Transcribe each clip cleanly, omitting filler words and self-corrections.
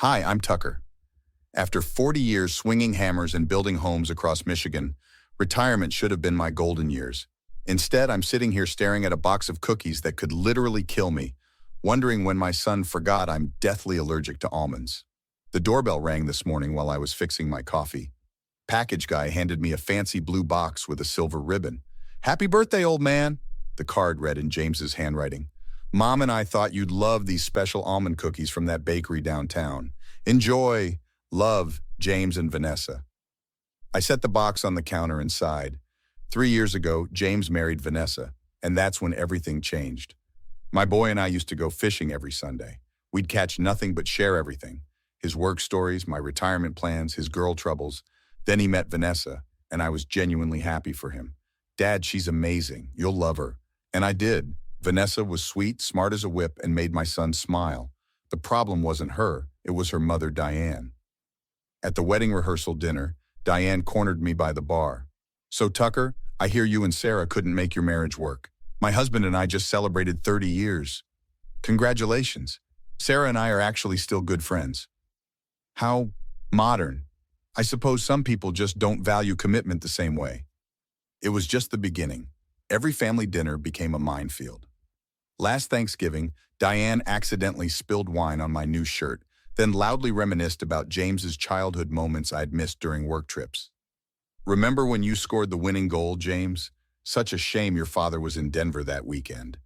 Hi, I'm Tucker. After 40 years swinging hammers and building homes across Michigan, retirement should have been my golden years. Instead, I'm sitting here staring at a box of cookies that could literally kill me, wondering when my son forgot I'm deathly allergic to almonds. The doorbell rang this morning while I was fixing my coffee. Package guy handed me a fancy blue box with a silver ribbon. "Happy birthday, old man," the card read in James's handwriting. "Mom and I thought you'd love these special almond cookies from that bakery downtown. Enjoy. Love, James and Vanessa." I set the box on the counter and sighed. 3 years ago, James married Vanessa, and that's when everything changed. My boy and I used to go fishing every Sunday. We'd catch nothing but share everything. His work stories, my retirement plans, his girl troubles. Then he met Vanessa, and I was genuinely happy for him. "Dad, she's amazing. You'll love her." And I did. Vanessa was sweet, smart as a whip, and made my son smile. The problem wasn't her, it was her mother, Diane. At the wedding rehearsal dinner, Diane cornered me by the bar. "So Tucker, I hear you and Sarah couldn't make your marriage work. My husband and I just celebrated 30 years. Congratulations. Sarah and I are actually still good friends." How modern. I suppose some people just don't value commitment the same way. It was just the beginning. Every family dinner became a minefield. Last Thanksgiving, Diane accidentally spilled wine on my new shirt, then loudly reminisced about James's childhood moments I'd missed during work trips. "Remember when you scored the winning goal, James? Such a shame your father was in Denver that weekend."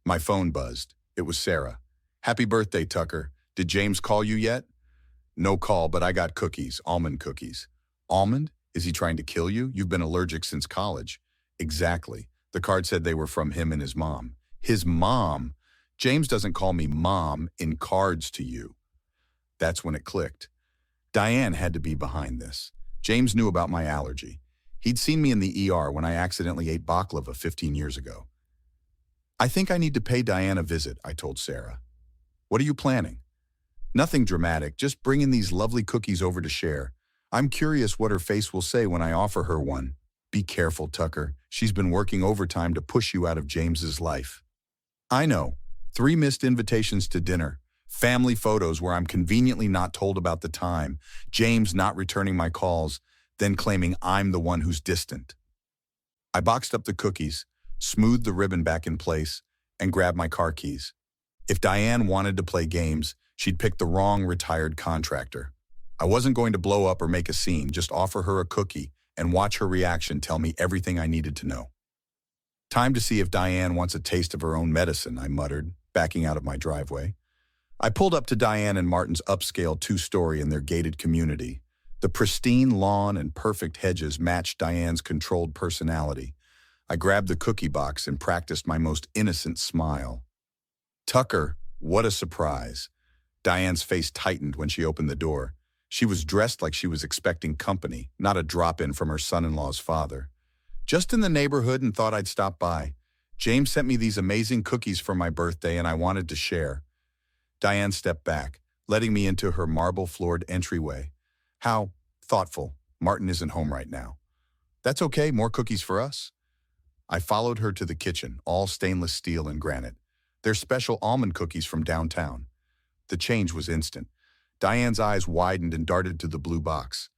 My phone buzzed. It was Sarah. "Happy birthday, Tucker. Did James call you yet?" "No call, but I got cookies, almond cookies." "Almond? Is he trying to kill you? You've been allergic since college." "Exactly. The card said they were from him and his mom." "His mom? James doesn't call me mom in cards to you." That's when it clicked. Diane had to be behind this. James knew about my allergy. He'd seen me in the ER when I accidentally ate baklava 15 years ago. "I think I need to pay Diane a visit," I told Sarah. "What are you planning?" "Nothing dramatic, just bringing these lovely cookies over to share. I'm curious what her face will say when I offer her one." "Be careful, Tucker. She's been working overtime to push you out of James's life." "I know. 3 missed invitations to dinner. Family photos where I'm conveniently not told about the time. James not returning my calls, then claiming I'm the one who's distant." I boxed up the cookies, smoothed the ribbon back in place, and grabbed my car keys. If Diane wanted to play games, she'd picked the wrong retired contractor. I wasn't going to blow up or make a scene, just offer her a cookie and watch her reaction tell me everything I needed to know. "Time to see if Diane wants a taste of her own medicine," I muttered, backing out of my driveway. I pulled up to Diane and Martin's upscale 2-story in their gated community. The pristine lawn and perfect hedges matched Diane's controlled personality. I grabbed the cookie box and practiced my most innocent smile. "Tucker, what a surprise." Diane's face tightened when she opened the door. She was dressed like she was expecting company, not a drop-in from her son-in-law's father. "Just in the neighborhood and thought I'd stop by. James sent me these amazing cookies for my birthday and I wanted to share." Diane stepped back, letting me into her marble-floored entryway. "How thoughtful. Martin isn't home right now." "That's okay, more cookies for us." I followed her to the kitchen, all stainless steel and granite. They're special almond cookies from downtown. The change was instant. Diane's eyes widened and darted to the blue box.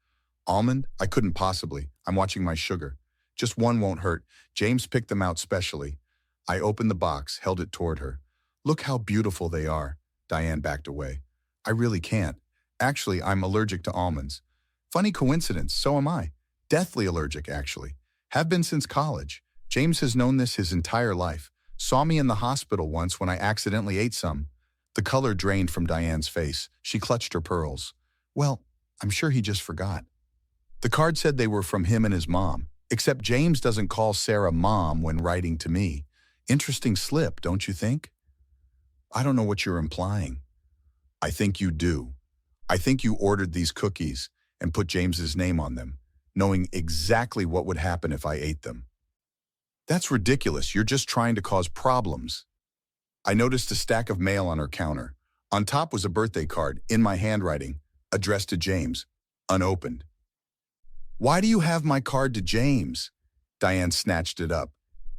"Almond? I couldn't possibly. I'm watching my sugar. Just one won't hurt. James picked them out specially." I opened the box, held it toward her. "Look how beautiful they are." Diane backed away. "I really can't. Actually, I'm allergic to almonds." "Funny coincidence, so am I. Deathly allergic, actually. Have been since college. James has known this his entire life. Saw me in the hospital once when I accidentally ate some." The color drained from Diane's face. She clutched her pearls. "Well, I'm sure he just forgot." "The card said they were from him and his mom, except James doesn't call Sarah mom when writing to me. Interesting slip, don't you think?" "I don't know what you're implying." "I think you do. I think you ordered these cookies and put James's name on them, knowing exactly what would happen if I ate them." "That's ridiculous. You're just trying to cause problems." I noticed a stack of mail on her counter. On top was a birthday card, in my handwriting, addressed to James, unopened. "Why do you have my card to James?" Diane snatched it up.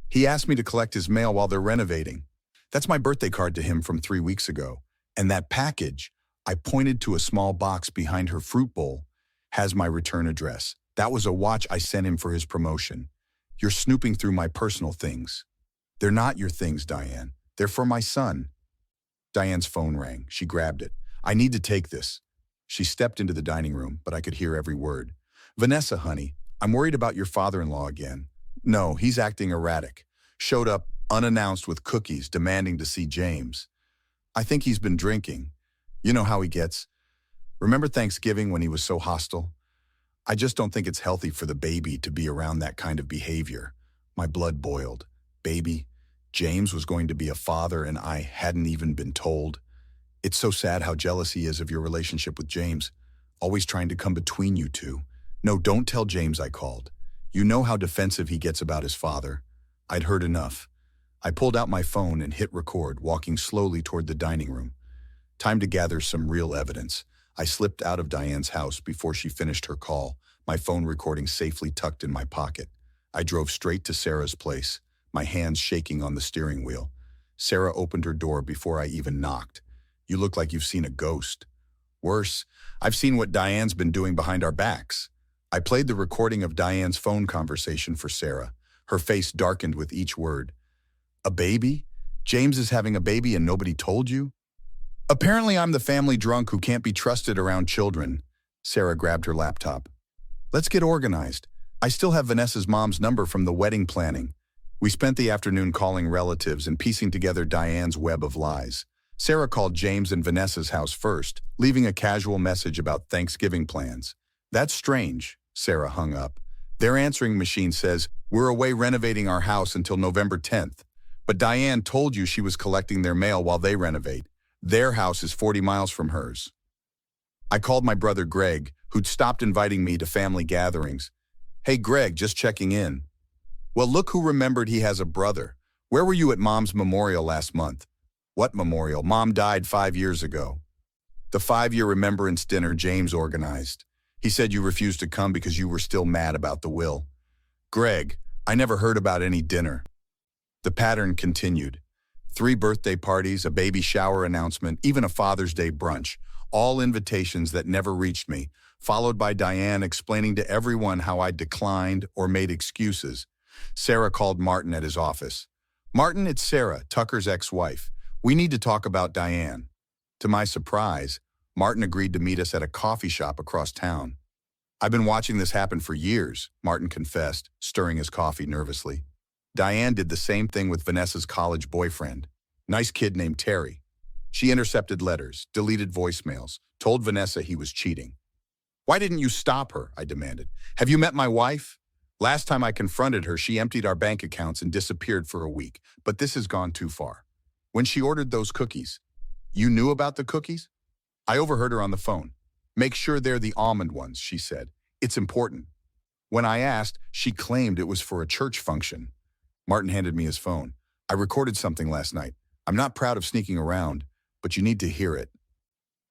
"He asked me to collect his mail while they're renovating. That's my birthday card to him from 3 weeks ago. And that package, I pointed to a small box behind her fruit bowl. Has my return address. That was a watch I sent him for his promotion. You're snooping through my personal things. They're not your things, Diane. They're for my son. Diane's phone rang. She grabbed it. I need to take this. She stepped into the dining room, but I could hear every word. Vanessa, honey, I'm worried about your father-in-law again. No, he's acting erratic. Showed up unannounced with cookies, demanding to see James. I think he's been drinking. You know how he gets. Remember Thanksgiving when he was so hostile? I just don't think it's healthy for the baby to be around that kind of behavior. My blood boiled. Baby, James was going to be a father and I hadn't even been told. It's so sad how jealous he is of your relationship with James, always trying to come between you two. No, don't tell James I called. You know how defensive he gets about his father. I'd heard enough. I pulled out my phone and hit record, walking slowly toward the dining room. Time to gather some real evidence. I slipped out of Diane's house before she finished her call, my phone recording safely tucked in my pocket. I drove straight to Sarah's place, my hands shaking on the steering wheel. Sarah opened her door before I even knocked. You look like you've seen a ghost. Worse, I've seen what Diane's been doing behind our backs. I played the recording of Diane's phone conversation for Sarah. Her face darkened with each word. A baby? James is having a baby and nobody told you? Apparently I'm the family drunk who can't be trusted around children. Sarah grabbed her laptop. Let's get organized. I still have Vanessa's mom's number from the wedding planning. We spent the afternoon calling relatives and piecing together Diane's web of lies. Sarah called James and Vanessa's house first, leaving a casual message about Thanksgiving plans. That's strange, Sarah hung up. Their answering machine says, we're away renovating our house until November 10th. But Diane told you she was collecting their mail while they renovate. Their house is 40 miles from hers. I called my brother Greg, who'd stopped inviting me to family gatherings. Hey Greg, just checking in. Well, look who remembered he has a brother. Where were you at Mom's memorial last month? What memorial? Mom died 5 years ago. The 5-year remembrance dinner James organized. He said you refused to come because you were still mad about the will. Greg, I never heard about any dinner. The pattern continued. 3 birthday parties, a baby shower announcement, even a Father's Day brunch, all invitations that never reached me, followed by Diane explaining to everyone how I declined or made excuses. Sarah called Martin at his office. Martin, it's Sarah, Tucker's ex-wife. We need to talk about Diane. To my surprise, Martin agreed to meet us at a coffee shop across town. I've been watching this happen for years, Martin confessed, stirring his coffee nervously. Diane did the same thing with Vanessa's college boyfriend. Nice kid named Terry. She intercepted letters, deleted voicemails, told Vanessa he was cheating. Why didn't you stop her? I demanded. Have you met my wife? Last time I confronted her, she emptied our bank accounts and disappeared for a week, but this has gone too far. When she ordered those cookies, you knew about the cookies? I overheard her on the phone. Make sure they're the almond ones, she said. It's important. When I asked, she claimed it was for a church function. Martin handed me his phone. I recorded something last night. I'm not proud of sneaking around, but you need to hear it.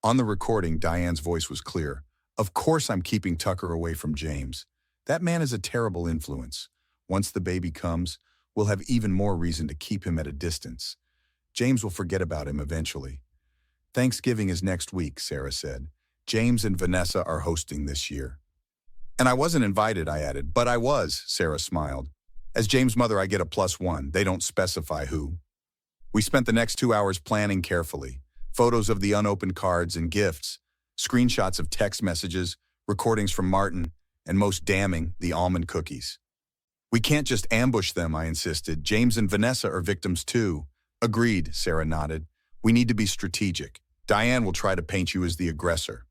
On the recording, Diane's voice was clear. Of course I'm keeping Tucker away from James. That man is a terrible influence. Once the baby comes, we'll have even more reason to keep him at a distance. James will forget about him eventually. Thanksgiving is next week, Sarah said. James and Vanessa are hosting this year. And I wasn't invited, I added. But I was, Sarah smiled. As James' mother, I get a +1. They don't specify who. We spent the next 2 hours planning carefully. Photos of the unopened cards and gifts, screenshots of text messages, recordings from Martin, and most damning, the almond cookies. We can't just ambush them, I insisted. James and Vanessa are victims too. Agreed, Sarah nodded. We need to be strategic. Diane will try to paint you as the aggressor.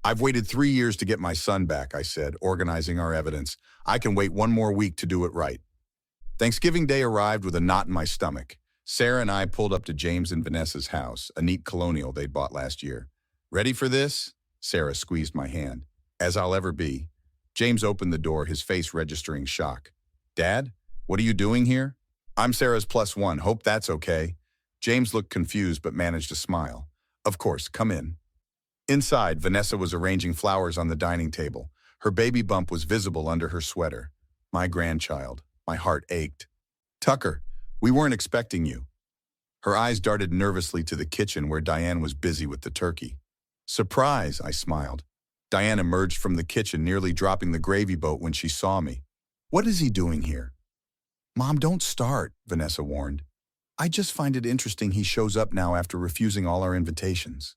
I've waited 3 years to get my son back, I said, organizing our evidence. I can wait 1 more week to do it right. Thanksgiving Day arrived with a knot in my stomach. Sarah and I pulled up to James and Vanessa's house, a neat colonial they'd bought last year. Ready for this? Sarah squeezed my hand. As I'll ever be. James opened the door, his face registering shock. Dad, what are you doing here? I'm Sarah's +1. Hope that's okay. James looked confused but managed to smile. Of course, come in. Inside, Vanessa was arranging flowers on the dining table. Her baby bump was visible under her sweater. My grandchild. My heart ached. Tucker, we weren't expecting you. Her eyes darted nervously to the kitchen where Diane was busy with the turkey. Surprise, I smiled. Diane emerged from the kitchen, nearly dropping the gravy boat when she saw me. What is he doing here? Mom, don't start, Vanessa warned. I just find it interesting he shows up now after refusing all our invitations.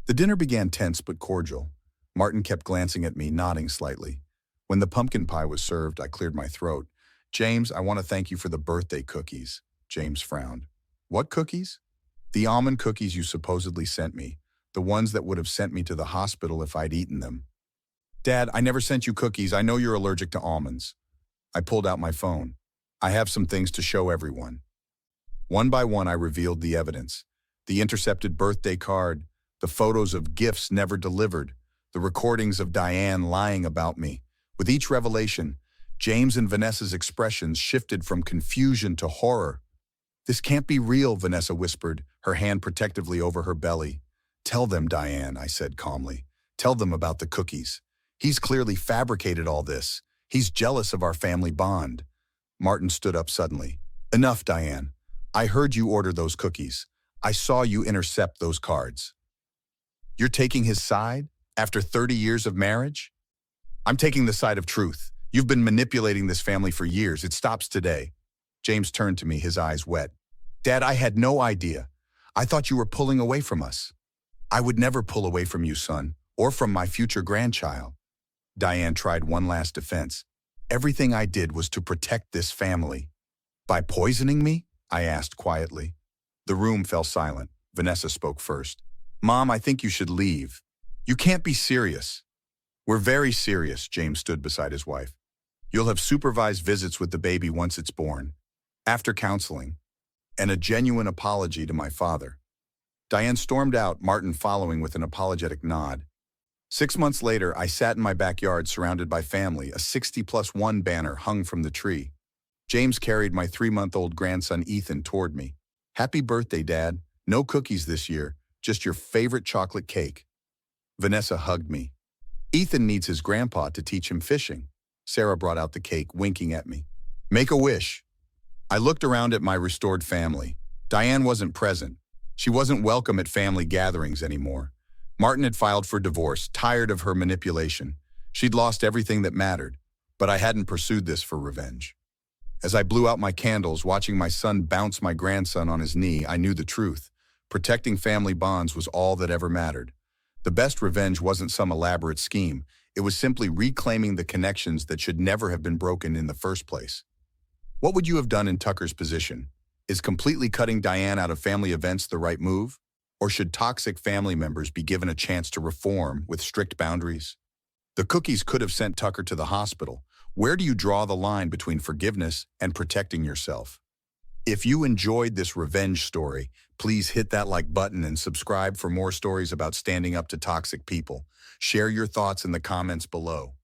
The dinner began tense but cordial. Martin kept glancing at me, nodding slightly. When the pumpkin pie was served, I cleared my throat. James, I want to thank you for the birthday cookies. James frowned. What cookies? The almond cookies you supposedly sent me. The ones that would have sent me to the hospital if I'd eaten them. Dad, I never sent you cookies. I know you're allergic to almonds. I pulled out my phone. I have some things to show everyone. One by one, I revealed the evidence. The intercepted birthday card, the photos of gifts never delivered, the recordings of Diane lying about me. With each revelation, James and Vanessa's expressions shifted from confusion to horror. This can't be real, Vanessa whispered, her hand protectively over her belly. Tell them, Diane, I said calmly. Tell them about the cookies. He's clearly fabricated all this. He's jealous of our family bond. Martin stood up suddenly. Enough, Diane. I heard you order those cookies. I saw you intercept those cards. You're taking his side? After 30 years of marriage? I'm taking the side of truth. You've been manipulating this family for years. It stops today. James turned to me, his eyes wet. Dad, I had no idea. I thought you were pulling away from us. I would never pull away from you, son, or from my future grandchild. Diane tried one last defense. Everything I did was to protect this family. By poisoning me? I asked quietly. The room fell silent. Vanessa spoke first. Mom, I think you should leave. You can't be serious. We're very serious, James stood beside his wife. You'll have supervised visits with the baby once it's born, after counseling, and a genuine apology to my father. Diane stormed out, Martin following with an apologetic nod. 6 months later, I sat in my backyard surrounded by family, a 60+1 banner hung from the tree. James carried my 3-month-old grandson Ethan toward me. Happy birthday, Dad. No cookies this year, just your favorite chocolate cake. Vanessa hugged me. Ethan needs his grandpa to teach him fishing. Sarah brought out the cake, winking at me. Make a wish. I looked around at my restored family. Diane wasn't present. She wasn't welcome at family gatherings anymore. Martin had filed for divorce, tired of her manipulation. She'd lost everything that mattered, but I hadn't pursued this for revenge. As I blew out my candles, watching my son bounce my grandson on his knee, I knew the truth. Protecting family bonds was all that ever mattered. The best revenge wasn't some elaborate scheme. It was simply reclaiming the connections that should never have been broken in the first place. What would you have done in Tucker's position? Is completely cutting Diane out of family events the right move? Or should toxic family members be given a chance to reform with strict boundaries? The cookies could have sent Tucker to the hospital. Where do you draw the line between forgiveness and protecting yourself? If you enjoyed this revenge story, please hit that like button and subscribe for more stories about standing up to toxic people. Share your thoughts in the comments below.